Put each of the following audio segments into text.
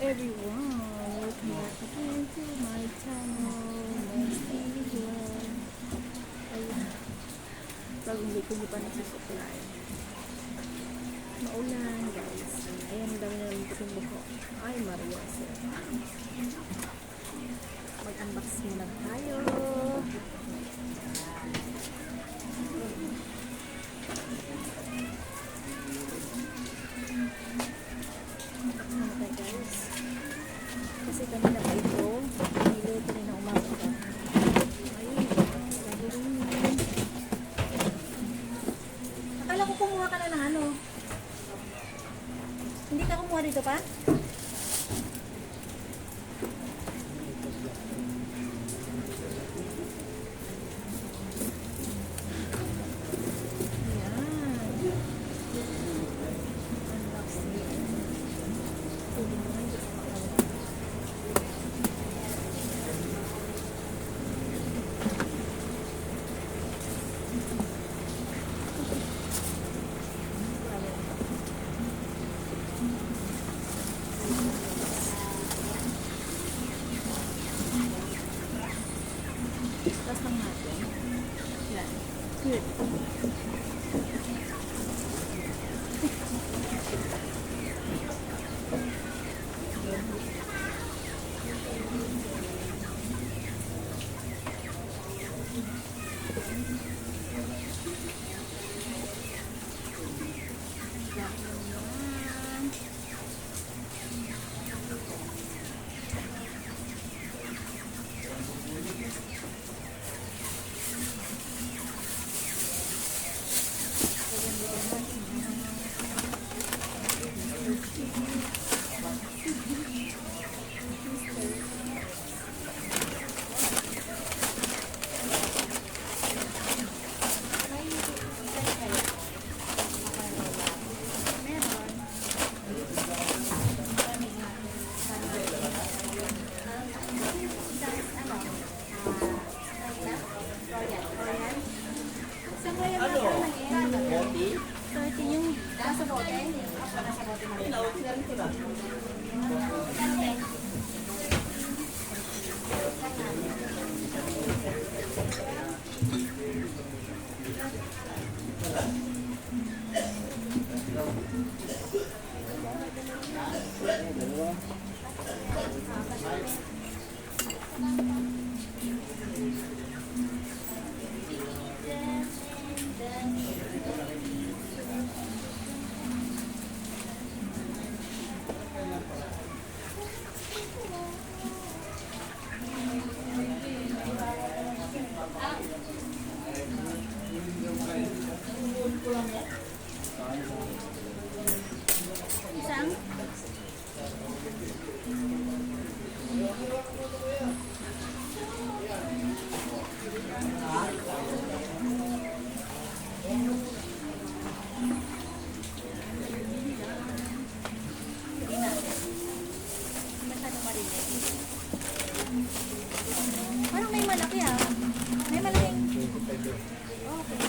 everyone, welcome back again to my channel, Mesty Vlog. Ayun, bagong hindi ko pa nagsusupply. Maulan guys. Ayan, dami na naman itong buko. Ay, Marias. Mag-unbox muna tayo. Kasi kanina pa ito, nilo kanina umaga. Ayun, gagawin mo. Akala ko kumuha ka na ng ano. Hindi ka kumuha dito pa? Tapos lang natin. Yan. Good. Isang? Parang may malaki ah. May malaking. Okay.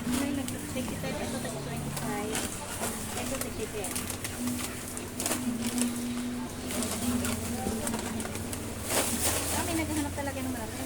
May nag-ticket. Ito tag-25. Ito tag-10. May naghahanap talaga ng malaki.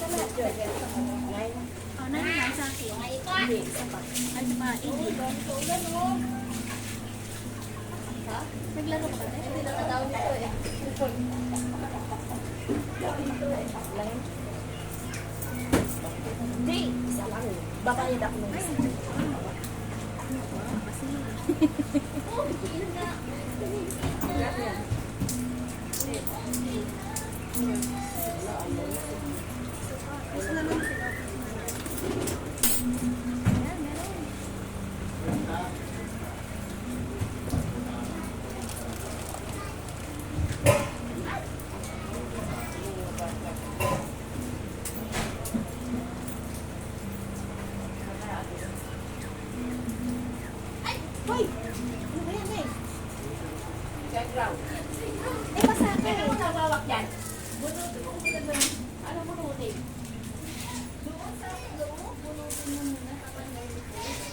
Oh, nani lang sa akin. Hindi, isa pa. Ay, isa pa. Hindi. Naglaro ka ba? Hindi lang na daw nito eh. Hindi, isa lang. Babayad ako ng isa. Kasi, Hoy! Ano ba yan eh? eh, basa ka Ano eh. mo nawawak yan? Bunutin mo muna ba yun? Ano bunutin?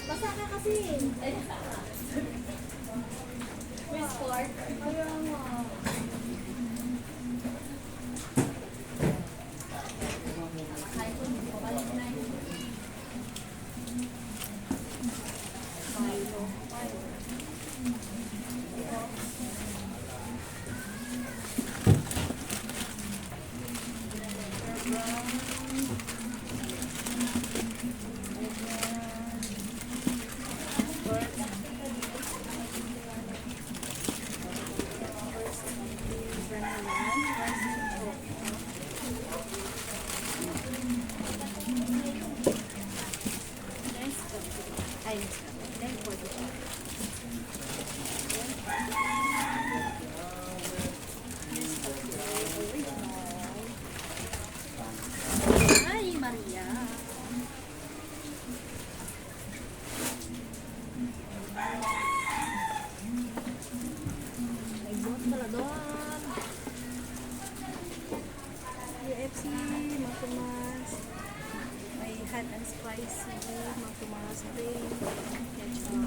Basa ka kasi. Ay, tama. May sport? Kaya nga. Ay, then 45. Ay, Maria. May bot pala doon. UFC, Mang Tomas. May hot and spicy, Mang Tomas rin. Ketchup.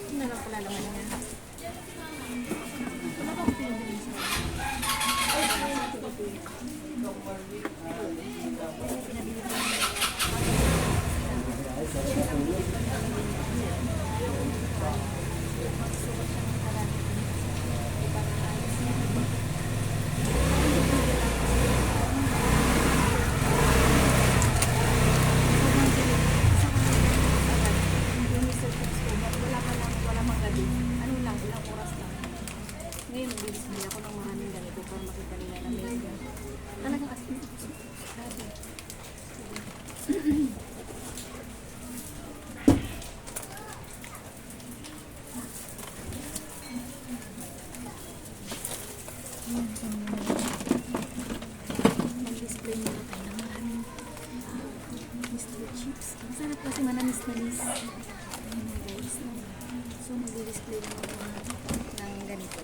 Ano lang pala laman niya? Wala bang pinagin sa ay, ay, pinabili ko. Wala mang gabi. Ano lang, ilang oras lang. Ngayon, nag-display ako ng maraming ganito para makita nila na may ganito. Talagang as in, grabe. Mag-display nila tayo ng maraming Mr. Chips. Ang sarap kasi manamis-namis. Ayan guys, no? So mag-display naman ako ng ganito.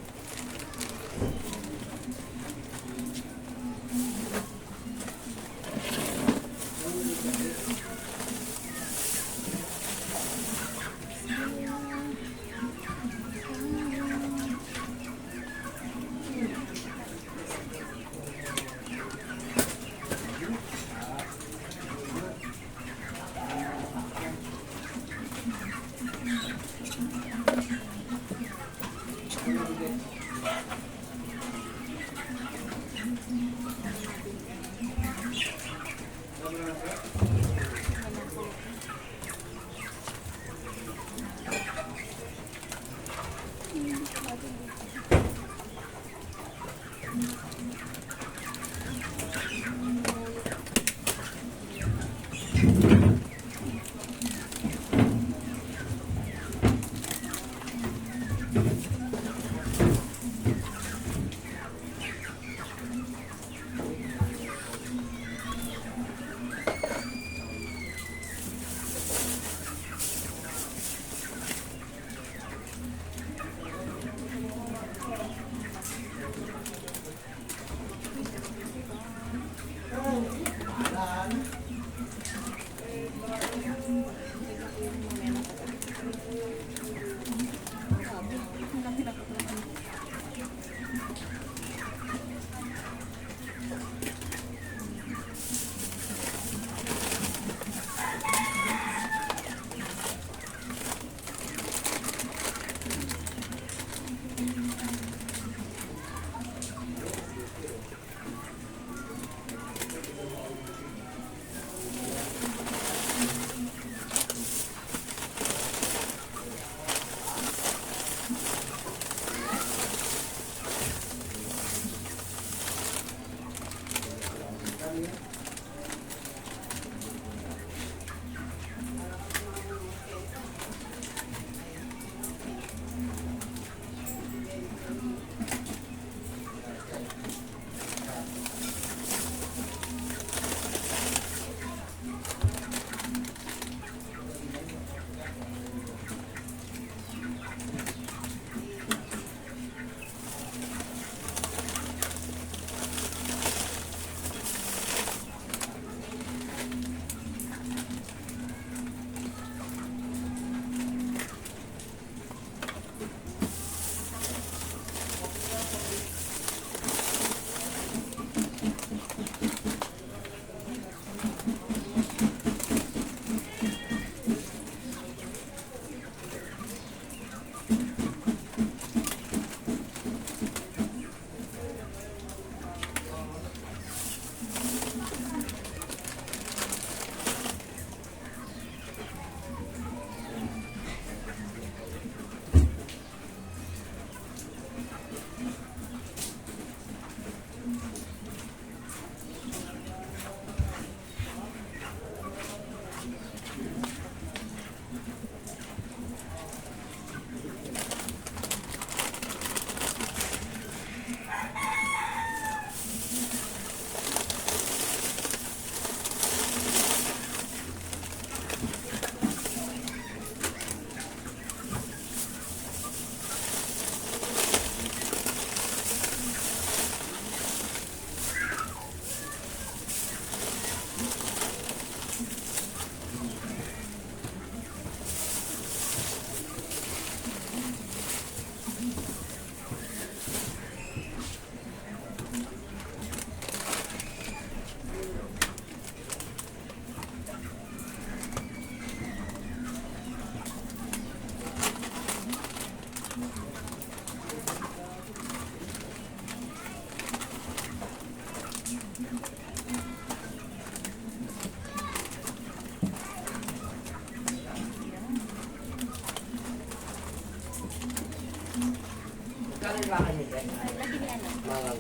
Kano yung baka nito? Lagi ni ano? Mga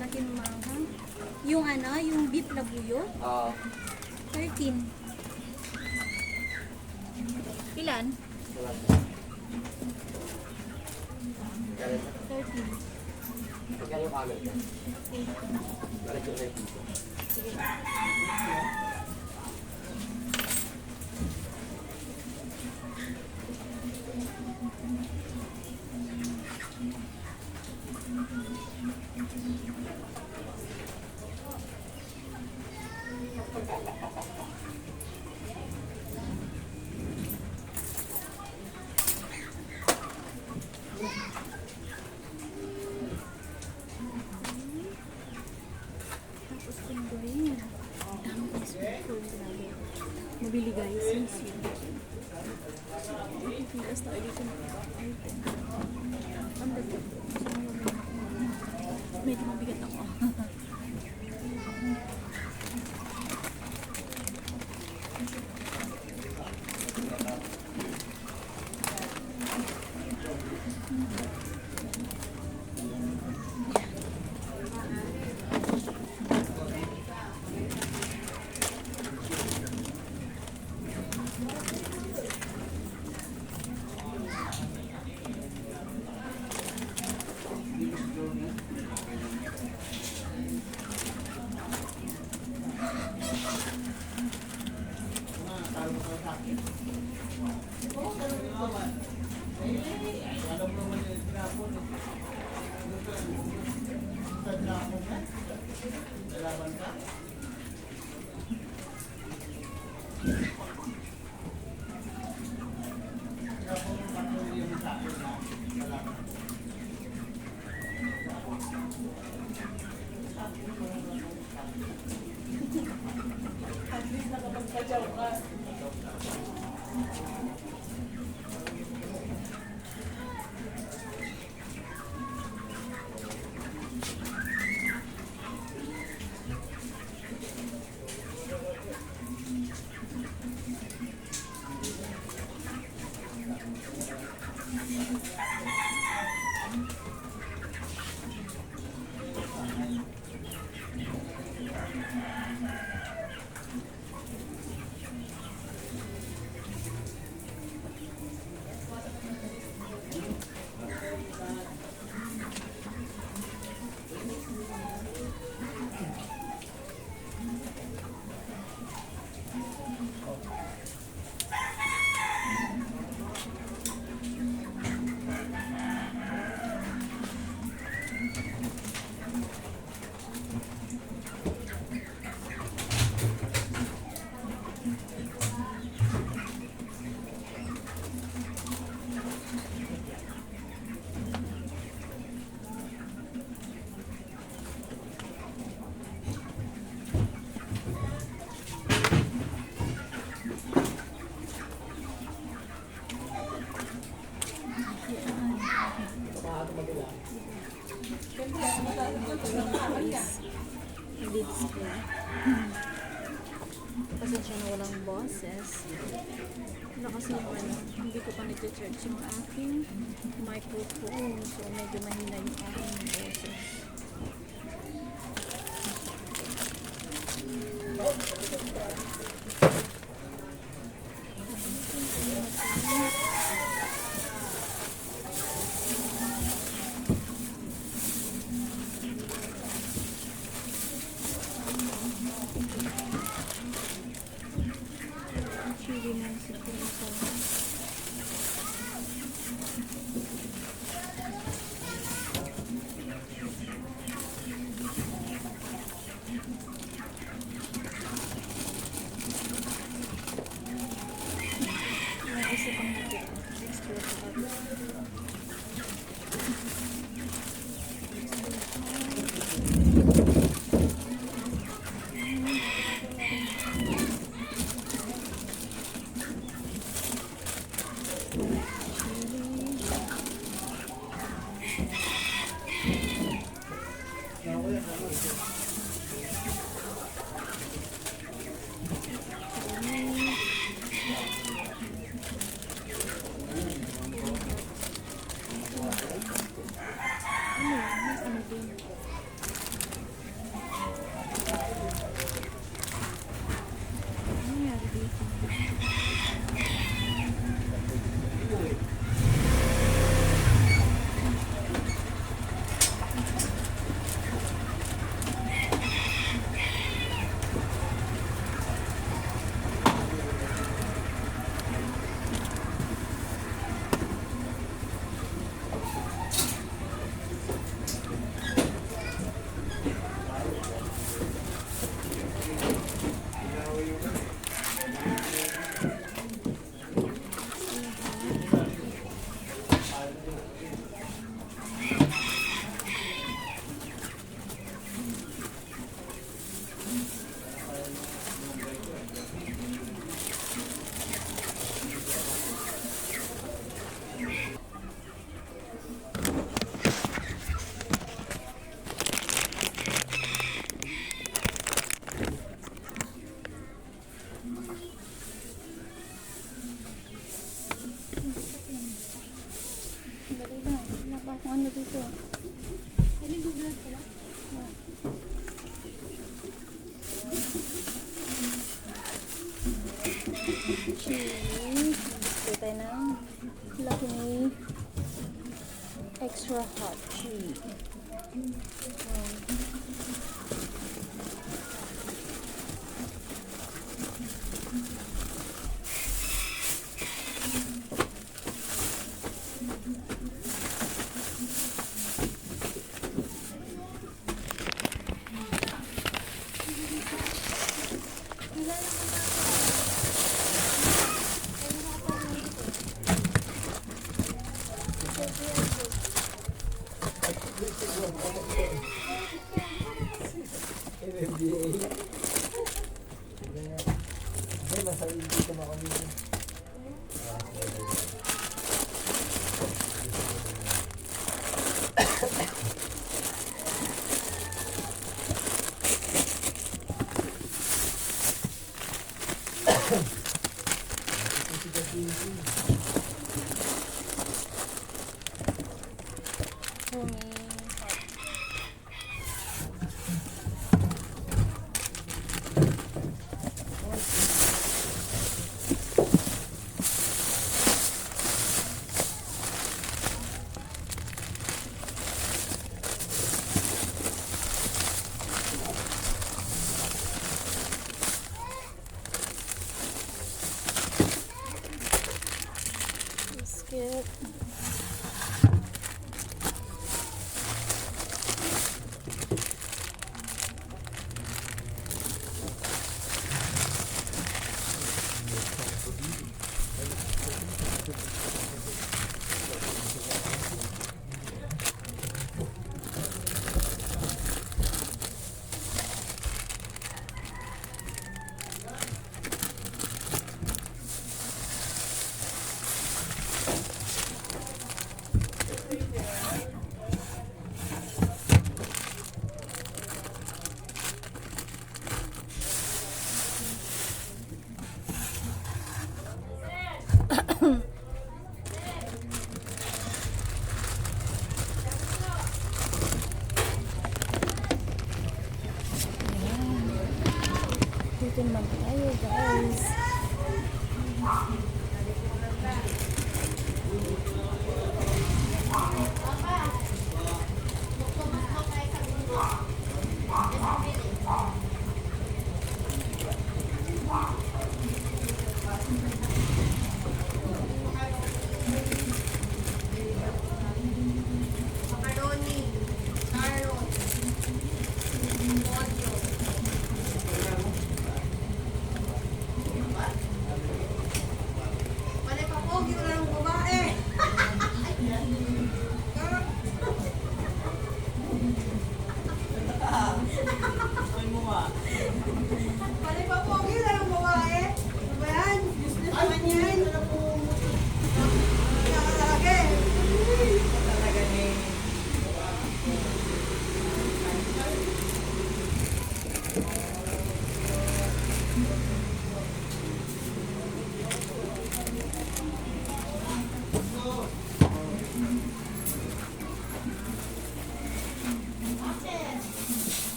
Lagi ng manghang. Yung ano, yung beef labuyo, 13. Ilan? 13. Kano yung kano ito? Okay. Balik yung dito. Sige. Tapos pinduin. Dami ko sweet corn, grabe. Mabili guys, yung sweet corn. Pilas na ulit yung item. Ang dagdag ko. Medyo mabigat ako. Nag-display. Pasensya na walang boses. Wala kasi yung hindi ko pa nag-charge yung aking microphone. So, medyo mahina yung aking boses. Chili ng sipurito. Yung isa pang natin. Extra hot. Dali lang. Wala pa akong ano dito. Ano yung vlog pala? Cheese. Gusto tayo ng Lucky extra hot cheese. Biscuit.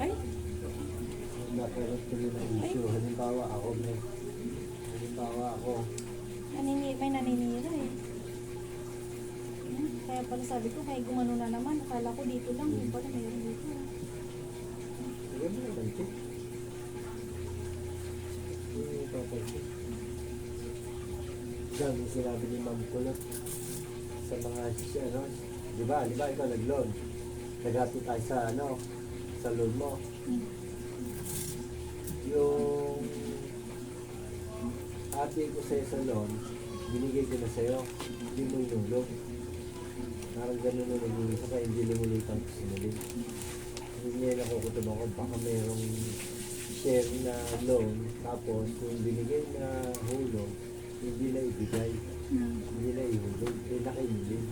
Ay, Nakaroon tuloy ng issue. Halimbawa ako, may naninira eh. Kaya pala sabi ko, may gumano na naman. Akala ko dito lang. Yung pala mayroon dito. sige mo na ganito. Hindi mo papansin. Diyan, yung sinabi ni Ma'am Kulot sa mga, di ba ikaw nag-loan. Nag-happy tayo sa loan mo. Yung ate ko sa'yo sa loan, binigay ko na sa'yo, hindi mo inulog. Parang ganun na naging isa kaya hindi lumulitan ko sinulog. Hindi niya nakukutob ako, baka mayroong share na loan, tapos yung binigay na hulog, hindi na ibigay, hindi na ihulog, nakainilin.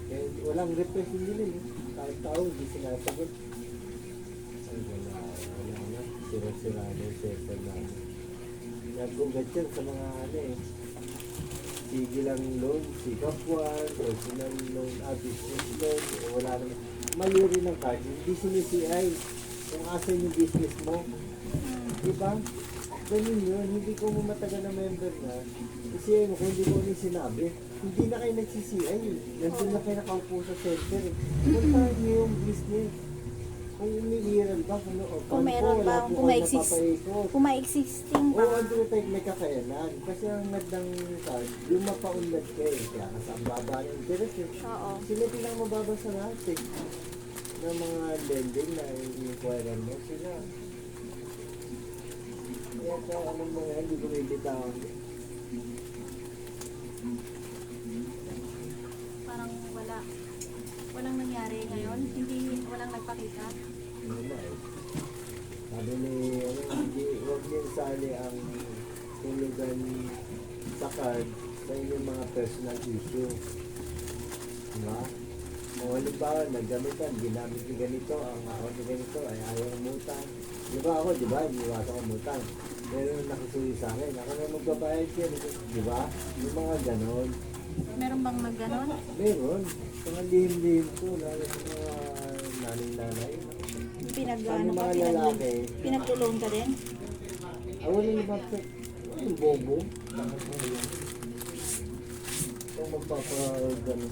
Kaya walang request hindi nila eh. Kahit tao, hindi sinasagot. Ay, wala na. Sira-sira na yung cellphone namin. Nag-ugat yan sa mga sige lang loan, si Kapwan, personal loan, business loan, wala naman. Mali rin ang card, hindi sinisiay kung asan yung business mo. Diba? Ganun yun, hindi ko matagal na member na. Kasi kung hindi mo rin sinabi, hindi na kayo nagsisiay. Nandun na kayo nakaupo sa center. Puntahan niyo yung business. Kung umiiral ba, Kung meron ba, kung may-existing Oo, ba. andun tayo may kakayanan. Kasi ang nagdang card, yung mapaunlad kayo. Kaya kasi ang baba ng interest eh. Oo. Sila bilang mababa sa lahat eh. Ng mga lending na i-inquiran mo sila. Kaya ka, anong mga hindi ko may bitawan. Parang walang nangyari ngayon. Walang nagpakita. Ano na eh. Sabi ni, huwag niyo isali ang tulugan sa card sa inyong mga personal issue. Diba? Kung halimbawa, naggamitan, ginamit ni ganito, ang account ni ganito, ay ayaw umutang. Diba ako, diba? Iniwasan ko umutang. Pero nakasuyo sa akin, ako na magbabayad yan. Diba? Yung mga ganon. Meron bang nagganon? Meron. Mga lihim-lihim ko, lalo sa mga nanay-nanay. Pinag-ano ka? Mga lalaki. Pinagtulong ka din? Wala yung bakit. Yung bobo. Kung magpapaganon.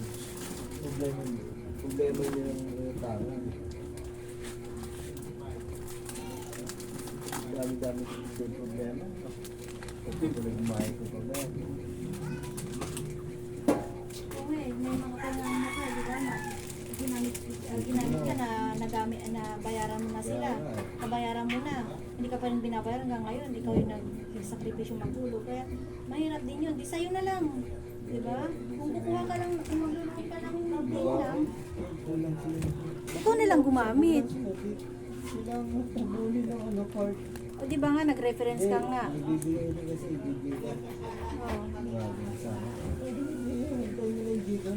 Problema niya yung tao. Dami-dami yung problema. Kasi kung nagmahal ko pa ba. Oo eh, may mga kailangan ka, di ba? Ginamit ka na nagamit na bayaran mo na sila. Nabayaran mo na. Hindi ka pa rin binabayaran hanggang ngayon. Ikaw yung nagsakripisyo magtulog. Kaya mahirap din yun. Di sa'yo na lang. Di ba? Kung kukuha ka lang, kung maglulong ka lang ng day lang, ikaw na lang gumamit. Silang pabuli ng part. O di ba nga, nag-reference ka nga. Ibibigay na kasi ibibigay. Oo. Maraming sana. Tayo nila yung dito.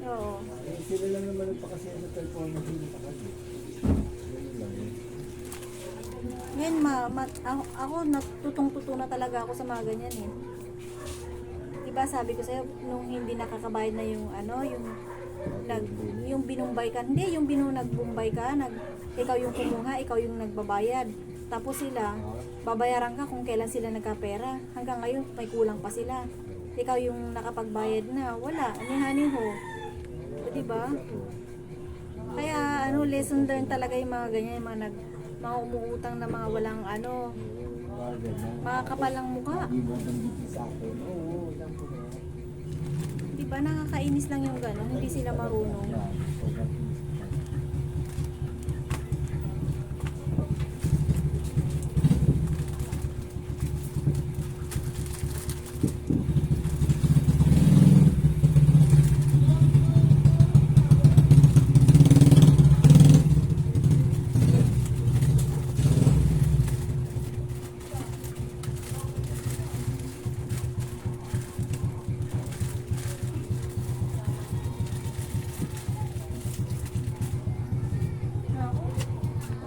Oo. Sila lang naman nagpakasaya sa performance nila sa kanila. Ganun lang yun. Ngayon, ako natutong-tuto na talaga ako sa mga ganyan eh. Diba sabi ko sa'yo, nung hindi nakakabayad na yung yung binumbay ka, hindi, yung nagbumbay ka, ikaw yung kumuha, ikaw yung nagbabayad. Tapos sila, babayaran ka kung kailan sila nagkapera. Hanggang ngayon, may kulang pa sila. Ikaw yung nakapagbayad na, wala, anihanin ho. O, diba? Kaya, lesson learned talaga yung mga ganyan, yung mga umuutang na mga walang mga kapalang mukha. Hindi mo nandito sa akin. Oo, lang po na. Diba nakakainis lang yung gano'n, hindi sila marunong.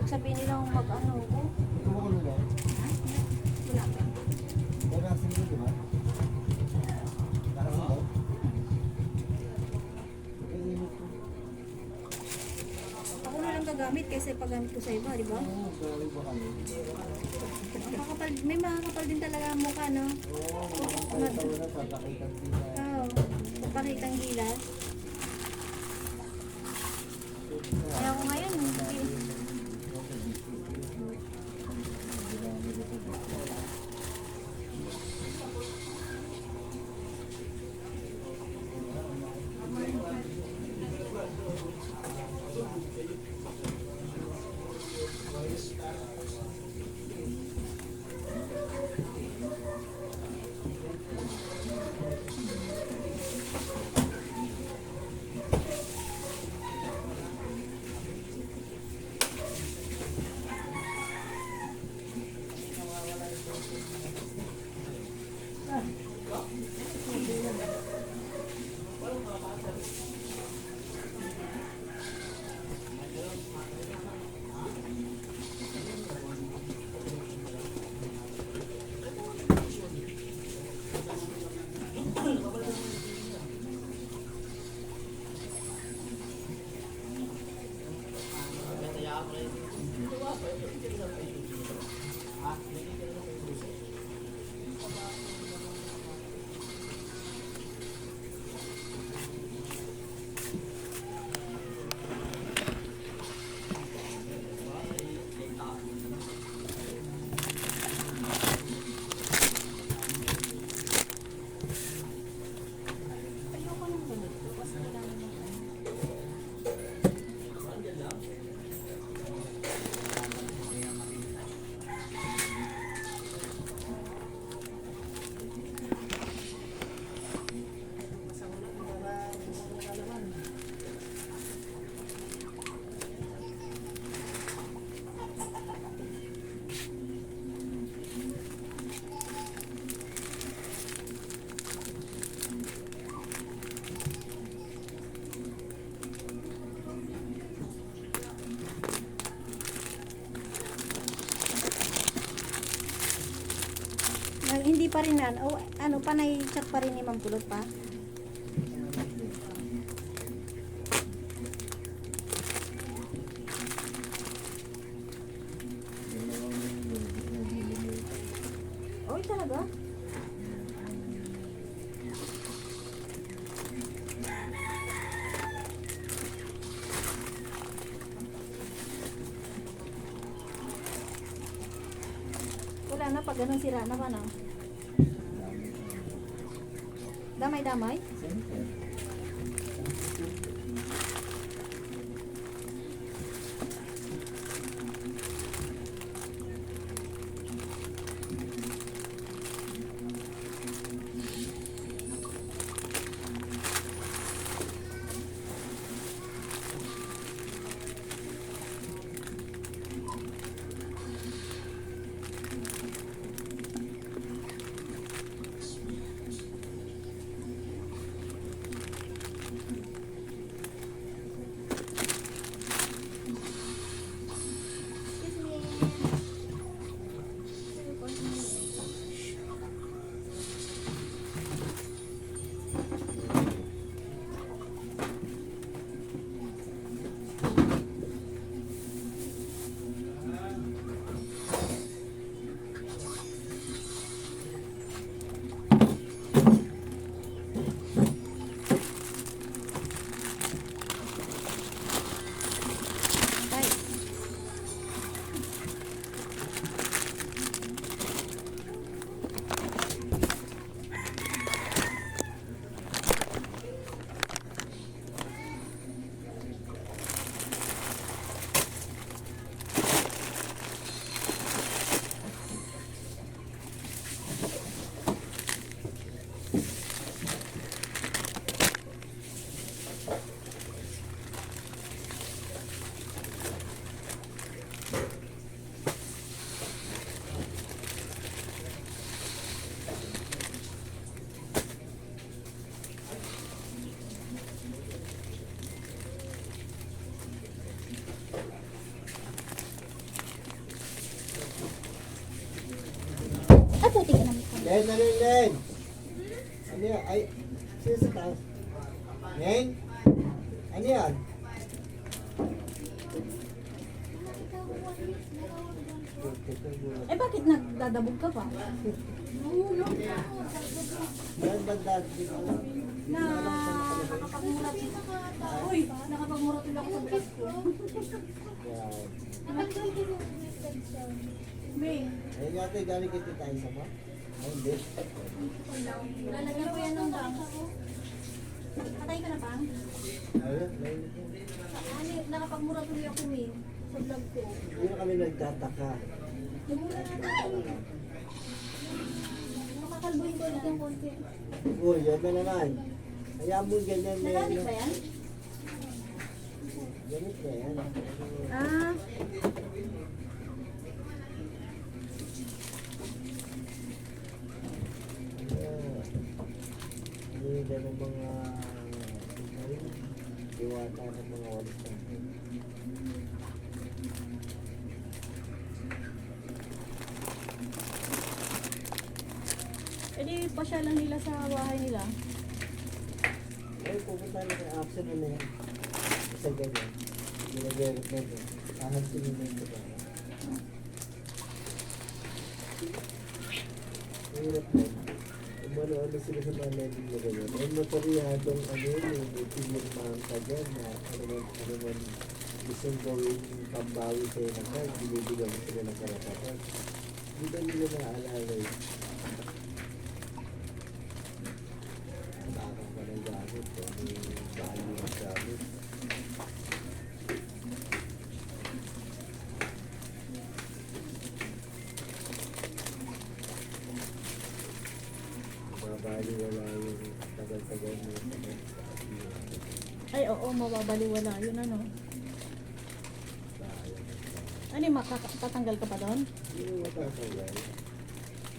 Huwag sabihin nilang mag-ano ko. Kumukulo lang. Wala ba? Pero asin mo, di ba? Parang ako. Ang init ko. Ako na lang paggamit kaysa paggamit ko sa iba, di ba? Oo, sorry ba kami? Ang kakapal, may makakapal din talaga ang mukha, no? Oo, kahit ako na papakita sila. Oo, papakitang gilas. Kaya ako ngayon, hindi pa rin ano, panay chat pa rin ni Ma'am Kulot pa. Oy, talaga? Wala na, pag ganun sira na ba na? Damay-damay? Puti ka naman. Len, ano yun, Len? Ano yan? Ay, sino sa taas? Len? Ano yan? Eh bakit nagdadabog ka pa? Yan banda, di ko alam. Na nakapagmurat. Uy, nakapagmurat ulit ako sa vlog ko. Yan. May, Ayun yata, galing kita tayo sa mo? Ay, hindi. lalagyan ko yan ng bangs. Patay ka na pang? Ayun, ayun. Ano, nakapagmurat ulit ako eh. Sa vlog ko. Hindi na kami nagtataka. Nagmula na tayo. Nakakalbuhin ko ulit yung konti. Uy, yan na naman. Hayaan mo ganyan na yan. Nagamit ba yan? Ganit na yan. Ah. Hindi na ng mga diwata ng mga walis natin. E di pasya lang nila sa bahay nila. Ay, pupunta na sa action na yan. Isa ganyan. Ginagamit na ito. Ahansinin na ito ba? Hirap na. Umano-ano sila sa mga level na ganyan. Ay, mataryadong ano yun, pinirmahan ka dyan na ano man gustong gawin yung pambawi sa'yo ng card, binibigyan mo sila ng karapatan. Hindi ba nila naaalala yun? Nakakang ka ng gamit, ano yung value ng gamit. Mabaliwala yung tagal-tagal mo yung Ay, oo, mababaliwala yun ano. Ano yung tatanggal ka pa doon? yung matatanggal.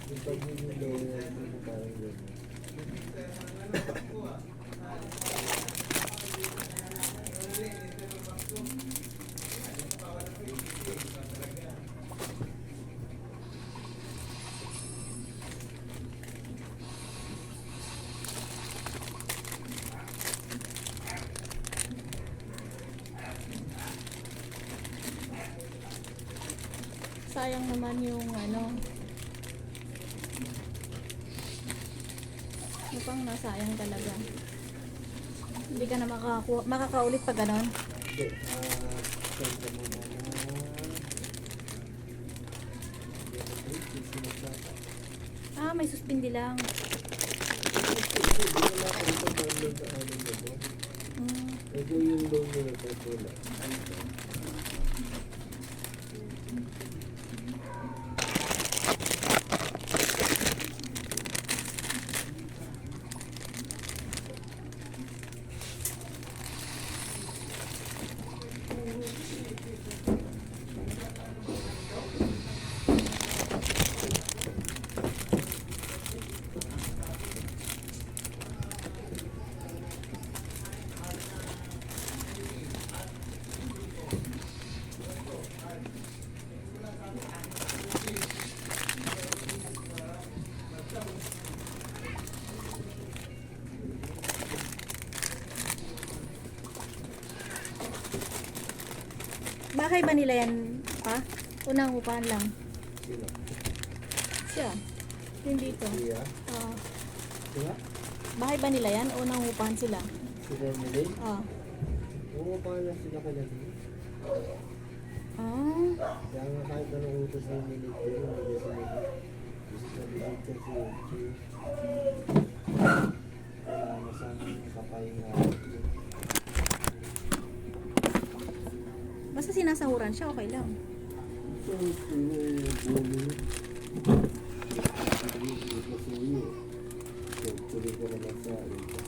Yung pagiging lawyer mo parang gano'n. Sayang naman yung ano. Mukhang nasayang talaga. Hindi ka na makakaulit pa ganon. Hindi, send ka muna na Ah, may suspindi lang. Mm. Ito yung loan nyo na pala. Bakay ba nila yan pa? Unang upahan lang. Sino? Siya. Yung dito. Siya? Ah. Sila? Bahay ba nila yan? Unang upahan sila. Sila nila? Ah. Oo, paano sila kailan? Ah. Kaya nga kahit anong utos na minute yun, hindi sa minute. Gusto sa minute kasi yun. Kaya masang kapahinga. Basta sinasahuran siya, okay lang. So, bumi. Masuyo. So, tuloy ko naman sa ito.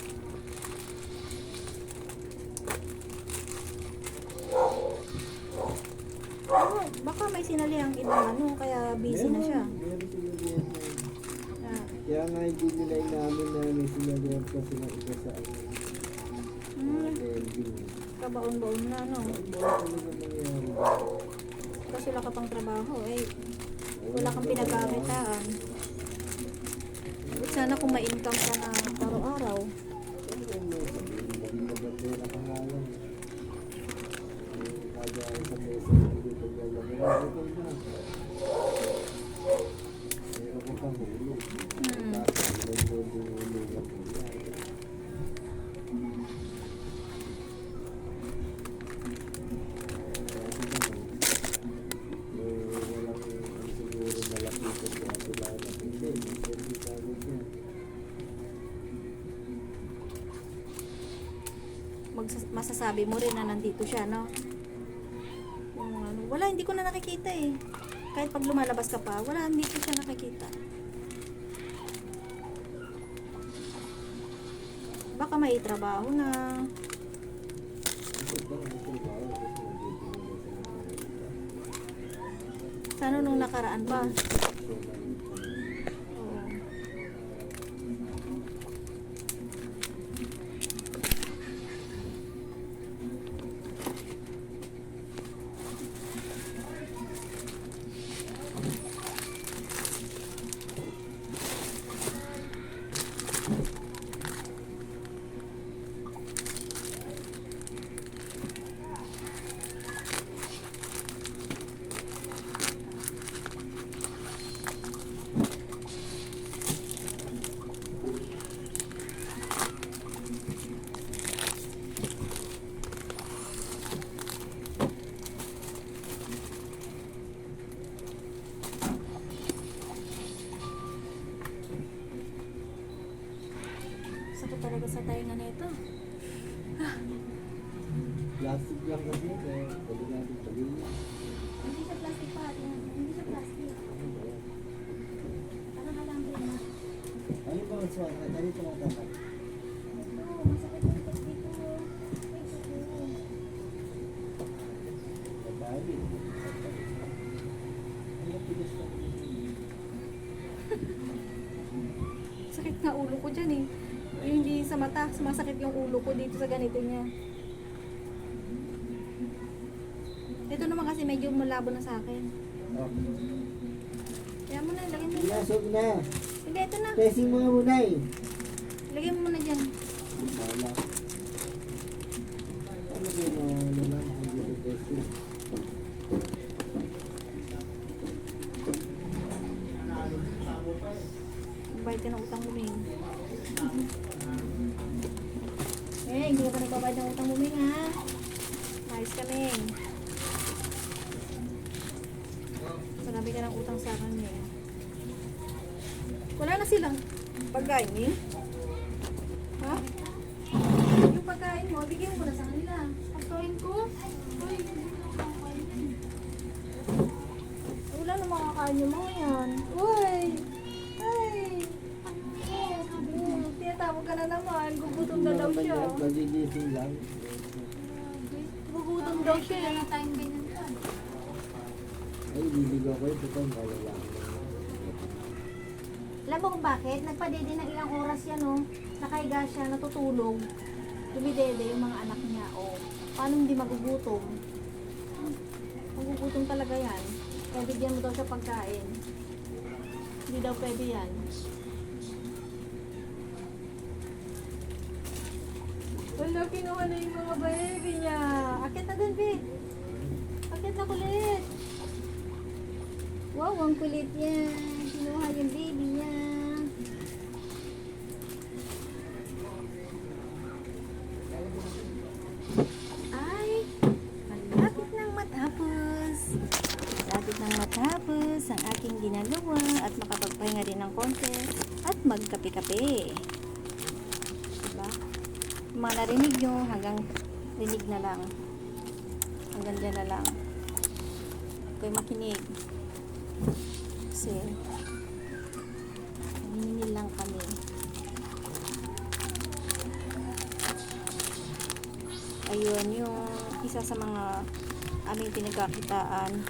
Oh, baka may sinalihang ibang ano, kaya busy na siya. Meron sinalihan na. Ah. Kaya nga hindi nila inamin na may sinalihan kasi ng iba sa ano. Ending. Kabaon-baon na, no? Ano talaga nangyayari? Kasi wala ka pang trabaho, eh. Wala kang pinagkamitaan. Sana kung may income ka na araw-araw. Ano mo sabihin? Maging maganda na pangalan. Kada sa mesa, hindi ko paglalagay. okay na. Meron ko pang hulog. Tapos, hulog ako. Walang siguro malapitan ko at wala na. Hindi kagod yan. Masasabi mo rin na nandito siya, no? Kung ano, wala, hindi ko na nakikita eh. Kahit pag lumalabas ka pa, wala, hindi ko siya nakikita. Baka may trabaho na. Sana nung nakaraan pa. Oo. Sakit talaga sa tainga nito. Plastic lang kasi, kaya pwede natin pagin. Hindi siya plastic pa. Hindi siya plastic. Parang alambre na. Ano ba ang suwag? Ano ito ang tatak? Ito, masakit yung ito dito. Ay, ito. Pagbabi. Ano pilis na Sakit nga ulo ko dyan eh. Yung hindi sa mata, sumasakit yung ulo ko dito sa ganito niya. Ito naman kasi medyo malabo na sa akin. Oh. Kaya mo na, lagay mo Sige na. na, sob na. Hindi, ito na. Testing mo nga muna eh. Lagay mo muna dyan. Wala. Ano ba yung naman kung dito testing? Bayad ka ng utang mo, Ming. Eh, hindi ka nagbabayad ng utang mo, Ming, ha? Ayos ka, Ming. Marami ka ng utang sa akin, Ming. Wala na silang pagkain, Ming. Ha? Yung pagkain mo, bigyan mo na sa kanila. Pagkain ko? Ay, wala na makakain yung mga yan. Uy! Ay! Tinatawag ka na naman. Gugutom na daw siya. Magigising lang. Gugutom daw siya. Ay, liligaw ko ito kung malala. Alam mo kung bakit? Nagpadede ng ilang oras yan, oh. Nakahiga siya, natutulog. Dumidede yung mga anak niya, oh. Paano hindi magugutom? Magugutom talaga yan. Kaya bigyan mo daw siya pagkain. Hindi daw pwede yan. Wala, kinuha na yung mga baby niya. Akit na dun, Vic. Akit na kulit. Wow, ang kulit yan. Kinuha yung baby niya. Ay, malapit nang matapos. Malapit nang matapos ang aking ginagawa at makapagpahinga rin ng konti at magkape-kape. Diba? Yung mga narinig nyo, hanggang rinig na lang. Hanggang dyan na lang. Ako'y makinig. Kasi naniningil lang kami. Ayun, yung isa sa mga aming pinagkakitaan.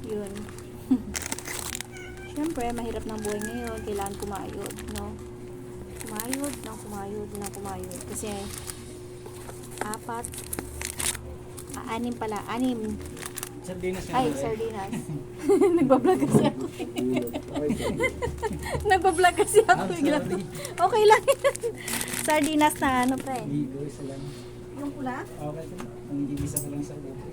Yun. Siyempre, mahirap ng buhay ngayon. Kailangan kumayod, no? Kumayod. Kasi, anim. Sardinas Ay, sardinas. Nagbablog kasi ako. Nagbablog kasi ako. Okay lang yan. Sardinas na ano, pre? Ligo, isa lang. Yung pula? Okay, ang hindi isa ko lang sa buko.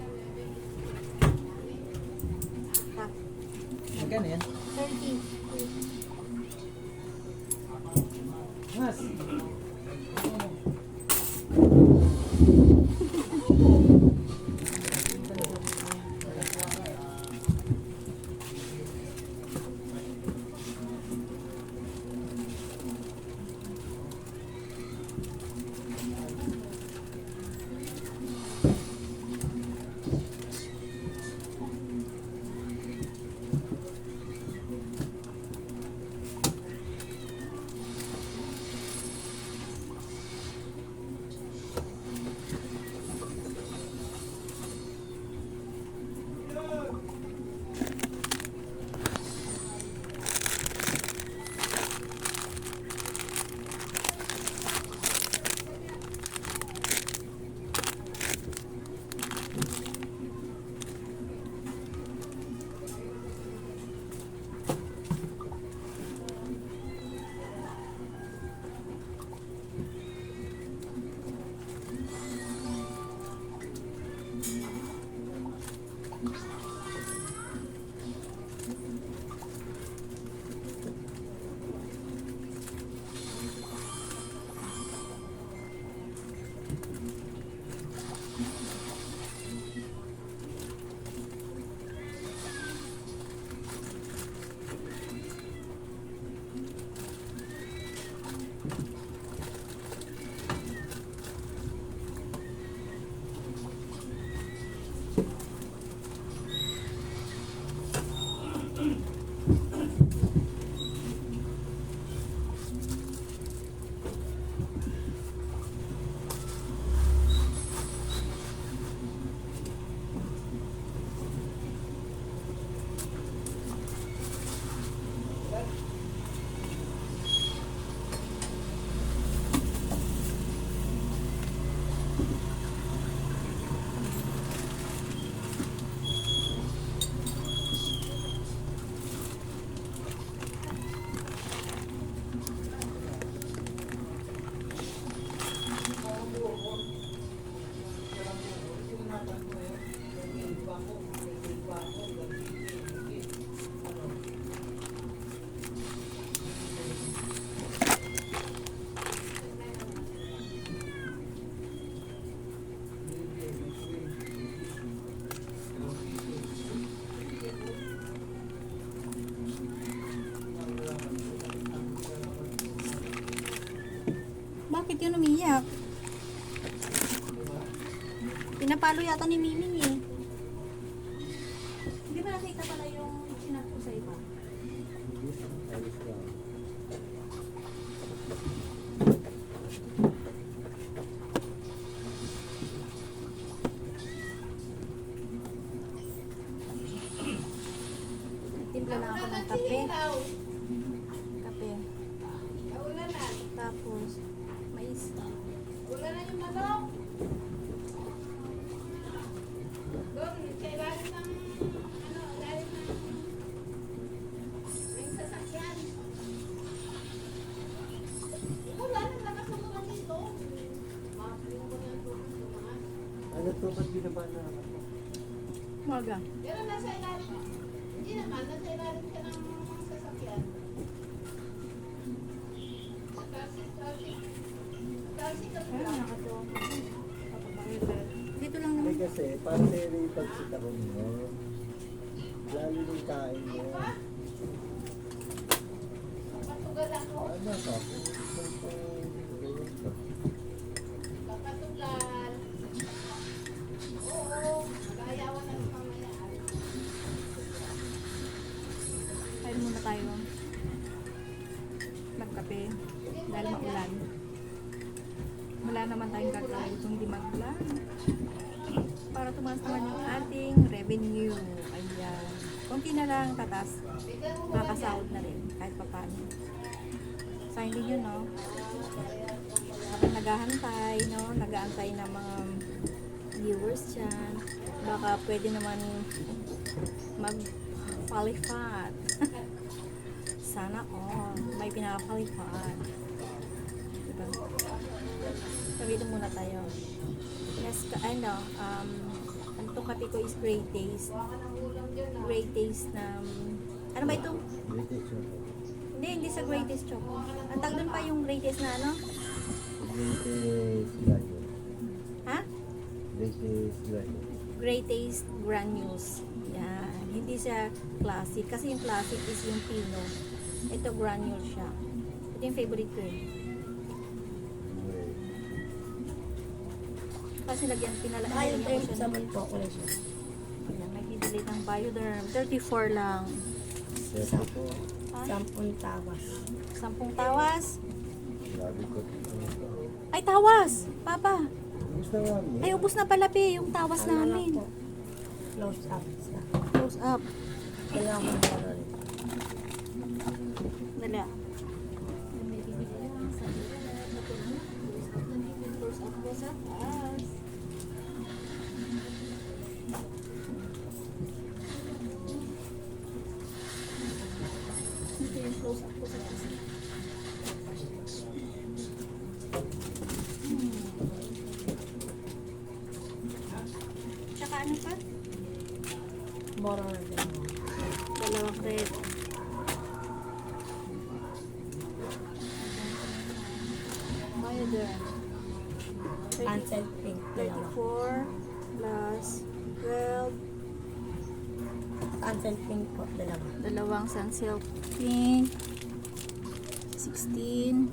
Magkano yan? 30. Mas. Bakit yun umiyak? Pinapalo yata ni Miming eh. Hindi ba nakita pala yung sinat ko sa iba? Ayos lang. Timpla na ako ng kape. Kape. Tapos, mais. Wala na yung manok. Doon, sa ilalim ng, ilalim ng sasakyan. Wala nang lakas ng mga dito. Makapiling ko na yung tubig tumaas. Ano to? Ba't binaba na ako? Maga. Pero nasa ilalim. Hindi naman, nasa ilalim ka ng mga sasakyan. Kasi ka Ay, nakatuwa ko. Dito lang Hindi naman. kasi, parang may pagsit ako mo. Lalo yung kain mo. Patugal ako. Ano ka? Patugal. Oo, magayawan na mamaya. Kain muna tayo. Magkape. Dahil maulan. Wala naman tayong gagawin kung di mag-vlog. Para tumaas naman yung ating revenue. Ayan. Kunti na lang tatas. Makakasahod na rin. Kahit pa paano. Sayang din yun, no? Habang naghahantay, no? Nag-aantay ng mga viewers dyan. Baka pwede naman mag-qualified. Sana all. May pinaka-qualified. Diba? Sabihin muna tayo. Yes, ano tong kape ko is great taste. Great taste na Ano ba ito? British choco. Hindi sa greatest choco. Ang tag doon pa yung greatest na ano? British granules. Ha? British granules. Greatest granules. Yan. Hindi siya classic. Kasi yung classic is yung pino. Ito granule siya. Ito yung favorite ko eh. Kasi lagyan, pinalagyan ko siya. Sa man po ko lang siya. Ayan, may bibili ng Bioderm. 34 lang. Siyempre po, Ah, 10 tawas. 10 tawas. sabi ko. Ay, tawas! Papa! Gusto nga mo. Ay, ubos na pala, Pe, yung tawas Ano lang namin. po. Close up siya. Close up. Kailangan ko na rin. Dala. May bibili lang sa close up, close up. Taas. Ito yung close up ko sa taas. Tsaka ano pa? Boro na din. Dalawang red. Bioderm. Cancel pink. Dalawa. 34 plus 12. Cancel pink po. Dalawa. Dalawang sunsilk pink. 16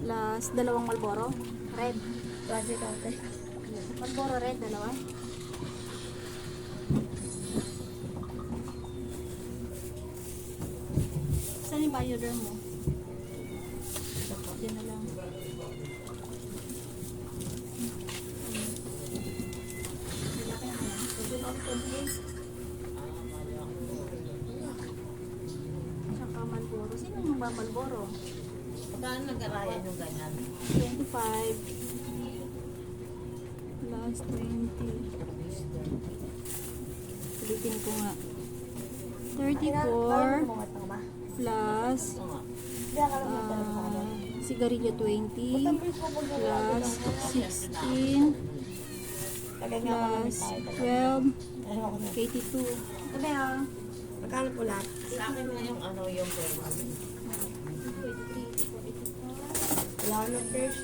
plus dalawang Marlboro red. Klase kate. Marlboro red, dalawa. Saan yung Bioderm mo? Yan na lang. Tsaka Marlboro. Sino yung Marlboro? Saan nag-arayan yung ganyan? 25 plus 20. Ulitin ko nga. 34 plus sigarilyo 20 plus 16 plus 12 82. Sabi ah. Magkano po lahat? Sa akin na yung ano yung pwede. 23, 44. Wala na first.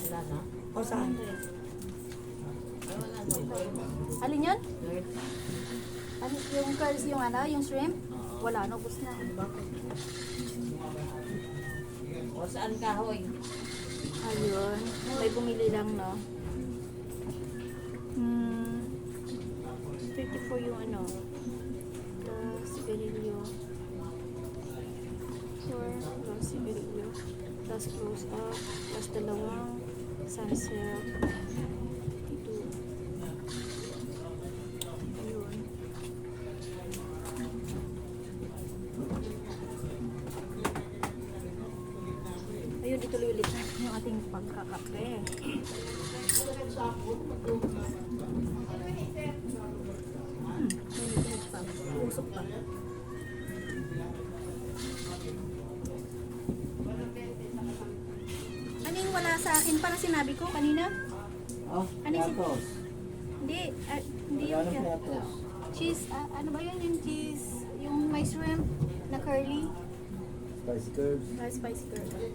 Wala na? O saan? Alin yun? Ano, yung curls, yung ano, yung shrimp? Wala, naubos na. O saan kahoy? Ayun, may bumili lang, no? 54 yung ano, the sigarilyo. 4 plus sigarilyo. Plus close up, plus dalawang sunsilk. Ito. Ayun. Ayun, ituloy ulit natin yung ating pagkakape. Mainit pa. Usok pa. Ano yung wala sa akin? Parang sinabi ko kanina? Ah, Ano yung platos. Hindi, hindi Wala yung na platos. cheese. Ano ba yun yung cheese? Yung may shrimp na curly? Spicy curves. Spicy curly.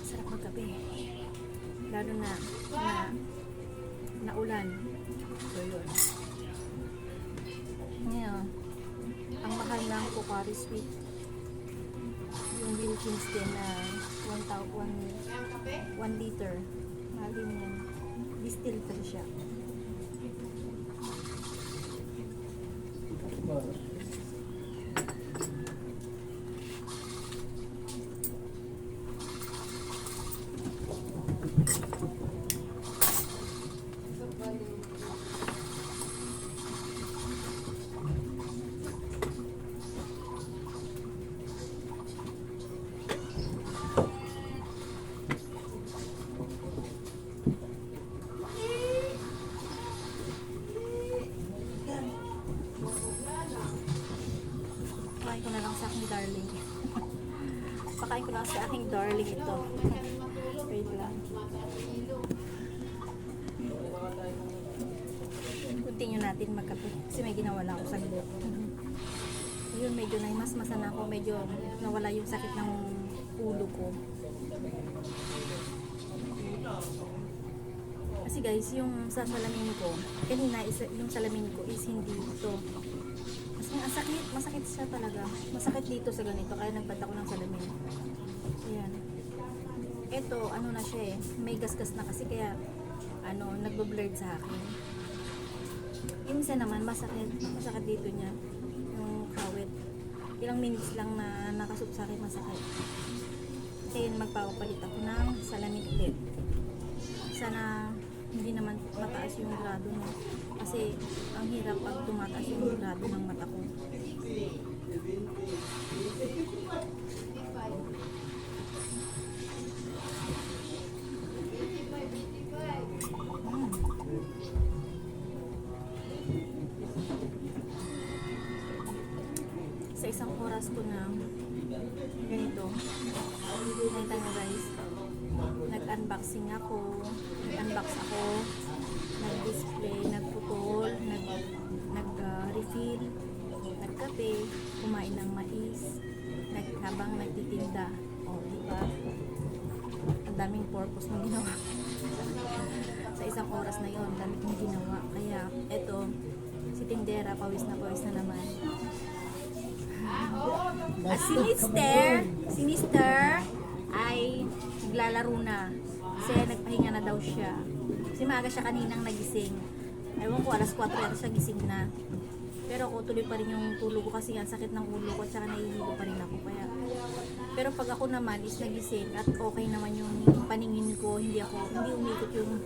Sarap magkape. Lalo na ulan. So yun. Ngayon, ang mahal ng Pocari Sweet. Yung Wilkins din na 1 liter. Mahal din yan. Distilled pa siya. Pakain ko na lang sa aking darling. Pakain ko lang sa aking darling ito. Wait lang. Continue natin magkape. Kasi may ginawa lang ako sa gilid. Yun, medyo naimasmasan ako. Medyo nawala yung sakit ng ulo ko. Kasi guys, yung sa salamin ko, kanina yung salamin ko is hindi ito. Kasi ang sakit, masakit siya talaga. Masakit dito sa ganito, kaya nagbad ako ng salamin. Ayan. Ito, ano na siya eh, may gasgas na kasi kaya, nagbo-blurred sa akin. Yung isa naman, masakit dito niya, yung kawit. Ilang minutes lang na nakasup sa akin, masakit. Kaya magpapapalit ako ng salamin ulit. Sana hindi naman mataas yung grado mo. Kasi ang hirap pag tumataas yung grado ng mata ko. Sa isang oras ko na ganito. Nakita nyo guys, nag-unboxing ako, nag-display, nagputol, nag-refill, nagkape, kumain ng mais, habang nagtitinda. O, diba? Ang daming purpose ng ginawa. Sa isang oras na yon, dami kong ginawa. Kaya, eto, si tindera, pawis na naman. At si Mister ay naglalaro na. Kasi nagpahinga na daw siya. Kasi maaga siya kaninang nagising. Ewan ko, alas 4 yata siya gising na. Pero ako tuloy pa rin yung tulog ko kasi ang sakit ng ulo ko at saka nahihilo pa rin ako. Kaya, pero pag ako naman is nagising at okay naman yung paningin ko, hindi umikot yung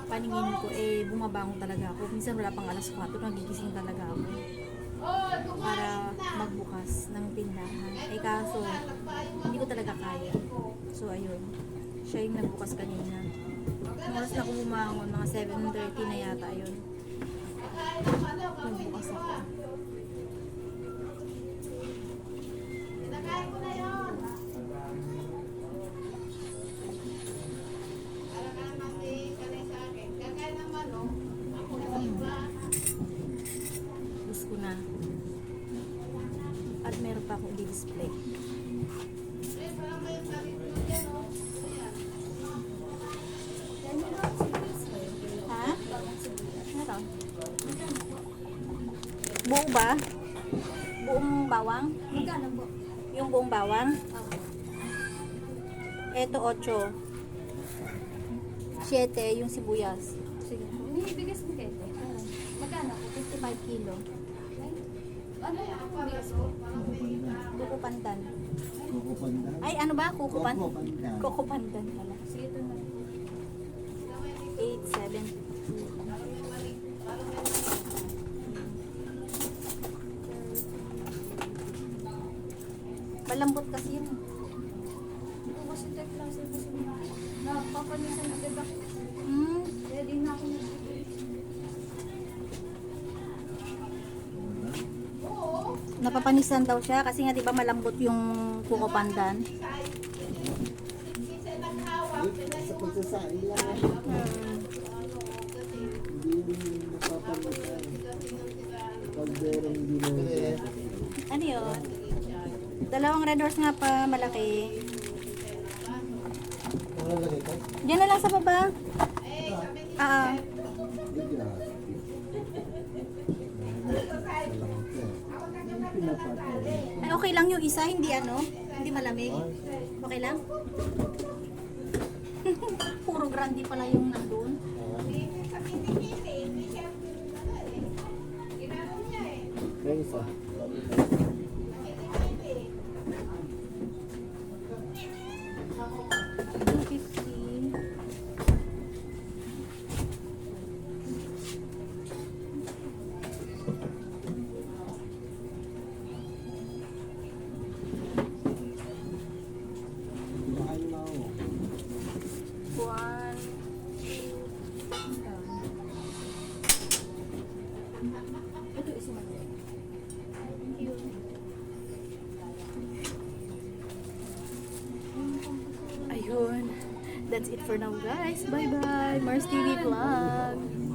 paningin ko, bumabangon talaga ako. Minsan wala pang alas 4, nagigising talaga ako para magbukas ng tindahan. Kaso, hindi ko talaga kaya. So, ayun. Siya yung nagbukas kanina. Ang oras na ako bumangon, mga 7:30 na yata, ayun. Nagbukas ako. Kinakain ko na yun. Para ka naman kanay sa akin. Kakain ng manok. Ako na iba. Gusto ko na. At meron pa akong i-display. Parang may sabi ko dyan, oh. Ha? Ano to? Buo ba? Buong bawang? Magkano po? Yung buong bawang? Eto 8. 7 yung sibuyas. Sige. Bigas mo kayo. Magkano po? 55 kilo. Ano yung bigas po? Buko pandan. Kuko Pandan. Ay, ano ba? Kuko Pandan. Kuko pandan pala. Sige, ito na. 8, 7. Malambot kasi yun. Ito kasi type lang sa kasi napapanisan na diba? Hmm. Ready na ako na. Napapanisan daw siya kasi nga 'di ba malambot yung kuko pandan. Sa pagsasain lang. Hindi napapalitan. Pag meron hindi mo Ano yun? Dalawang red horse nga pa malaki. Ano lang ito? Diyan na lang sa baba. Ah. Hindi grabe. Ay, okay lang yung isa, hindi hindi malamig. Okay lang? Puro grande pala yung nandun. Kaya isa. 250. Kumakain na ako. One. Ito isa mo. yun. That's it for now guys. Bye bye. Mars TV Vlog.